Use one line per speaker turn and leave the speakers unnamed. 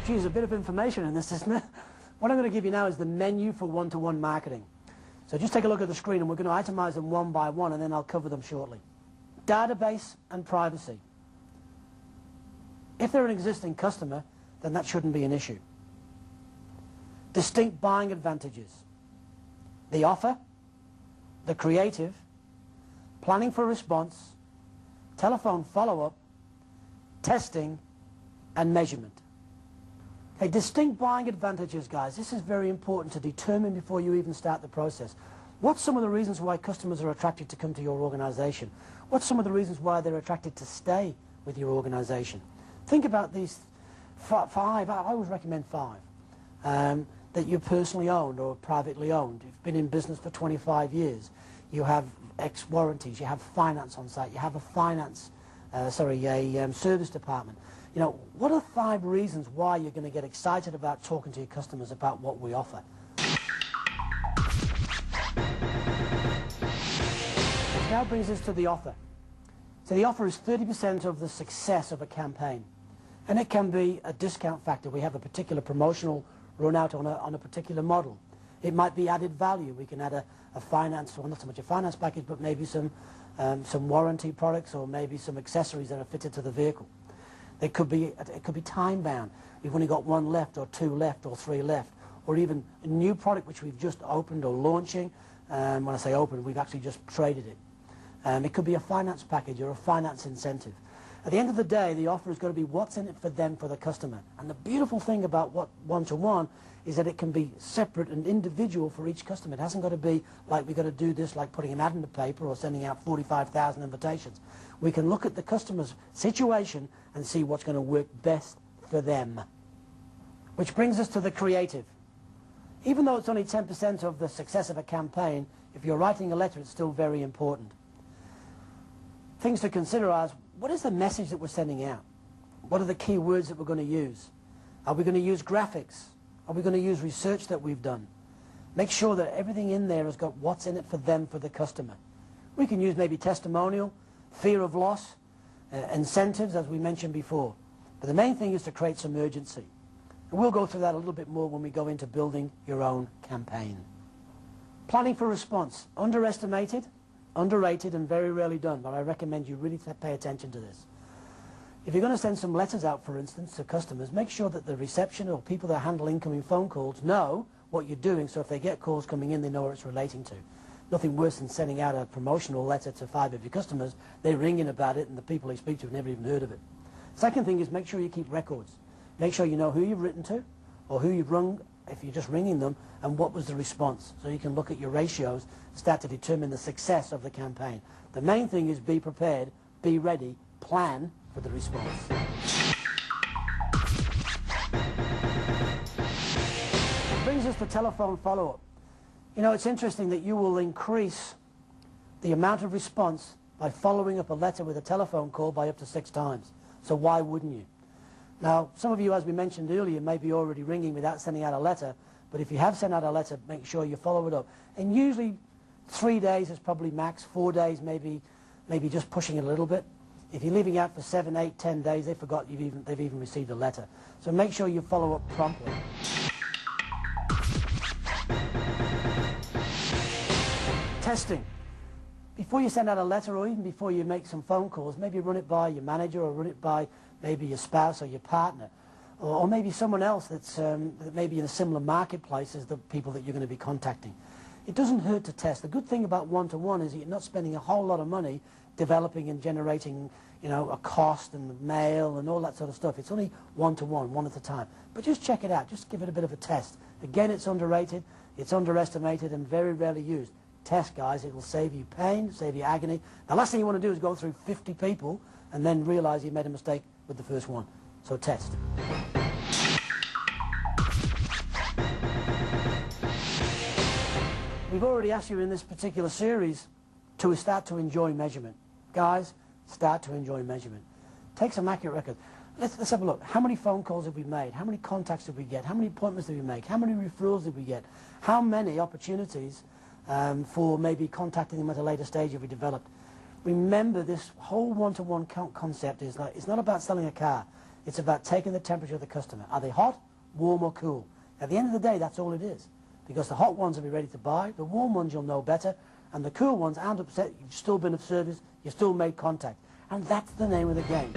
Geez, a bit of information in this, isn't it? What I'm going to give you now is the menu for one-to-one marketing. So just take a look at the screen and we're going to itemize them one by one and then I'll cover them shortly. Database and privacy. If they're an existing customer, then that shouldn't be an issue. Distinct buying advantages. The offer, the creative, planning for response, telephone follow-up, testing, and measurement. Okay, distinct buying advantages, guys. This is very important to determine before you even start the process. What's some of the reasons why customers are attracted to come to your organization? What's some of the reasons why they're attracted to stay with your organization? Think about these five, I always recommend five, that you personally owned or privately owned. You've been in business for 25 years. You have X warranties, you have finance on site, you have a service department. You know, what are 5 reasons why you're going to get excited about talking to your customers about what we offer? Which now brings us to the offer. So the offer is 30% of the success of a campaign. And it can be a discount factor. We have a particular promotional run out on a particular model. It might be added value. We can add a finance, or not so much a finance package, but maybe some warranty products or maybe some accessories that are fitted to the vehicle. It could be time bound. We've only got 1 left or 2 left or 3 left, or even a new product which we've just opened or launching. When I say opened, we've actually just traded it. It could be a finance package or a finance incentive. At the end of the day, the offer is going to be what's in it for them, for the customer. And the beautiful thing about what one-to-one is that it can be separate and individual for each customer. It hasn't got to be like we've got to do this like putting an ad in the paper or sending out 45,000 invitations. We can look at the customer's situation and see what's going to work best for them. Which brings us to the creative. Even though it's only 10% of the success of a campaign, if you're writing a letter, it's still very important. Things to consider are, what is the message that we're sending out? What are the key words that we're going to use? Are we going to use graphics? Are we going to use research that we've done? Make sure that everything in there has got what's in it for them, for the customer. We can use maybe testimonial, fear of loss, incentives, as we mentioned before. But the main thing is to create some urgency. And we'll go through that a little bit more when we go into building your own campaign. Planning for response. Underestimated, underrated, and very rarely done, but I recommend you really pay attention to this. If you're going to send some letters out, for instance, to customers, make sure that the reception or people that handle incoming phone calls know what you're doing, so if they get calls coming in, they know what it's relating to. Nothing worse than sending out a promotional letter to 5 of your customers. They ring in about it, and the people they speak to have never even heard of it. Second thing is make sure you keep records. Make sure you know who you've written to, or who you've rung, if you're just ringing them, and what was the response. So you can look at your ratios, start to determine the success of the campaign. The main thing is be prepared, be ready, plan for the response. Brings us to telephone follow-up. You know, it's interesting that you will increase the amount of response by following up a letter with a telephone call by up to 6 times. So why wouldn't you? Now, some of you, as we mentioned earlier, may be already ringing without sending out a letter, but if you have sent out a letter, make sure you follow it up. And usually 3 days is probably max, 4 days maybe just pushing it a little bit. If you're leaving out for 7, 8, 10 days, they forgot they've even received a letter. So make sure you follow up promptly. Testing. Before you send out a letter or even before you make some phone calls, maybe run it by your manager or run it by maybe your spouse or your partner, or maybe someone else that's that may be in a similar marketplace as the people that you're going to be contacting. It doesn't hurt to test. The good thing about one-to-one is that you're not spending a whole lot of money developing and generating, you know, a cost and mail and all that sort of stuff. It's only one-to-one, one at a time. But just check it out. Just give it a bit of a test. Again, it's underrated, it's underestimated, and very rarely used. Test, guys. It will save you pain, save you agony. The last thing you want to do is go through 50 people and then realize you made a mistake with the first one. So test. We've already asked you in this particular series to start to enjoy measurement. Guys, start to enjoy measurement. Take some accurate records. Let's have a look. How many phone calls have we made? How many contacts did we get? How many appointments did we make? How many referrals did we get? How many opportunities for maybe contacting them at a later stage have we developed? Remember, this whole one-to-one concept is like, it's not about selling a car. It's about taking the temperature of the customer. Are they hot, warm or cool? At the end of the day, that's all it is. Because the hot ones will be ready to buy, the warm ones you'll know better, and the cool ones aren't upset, you've still been of service, you've still made contact. And that's the name of the game.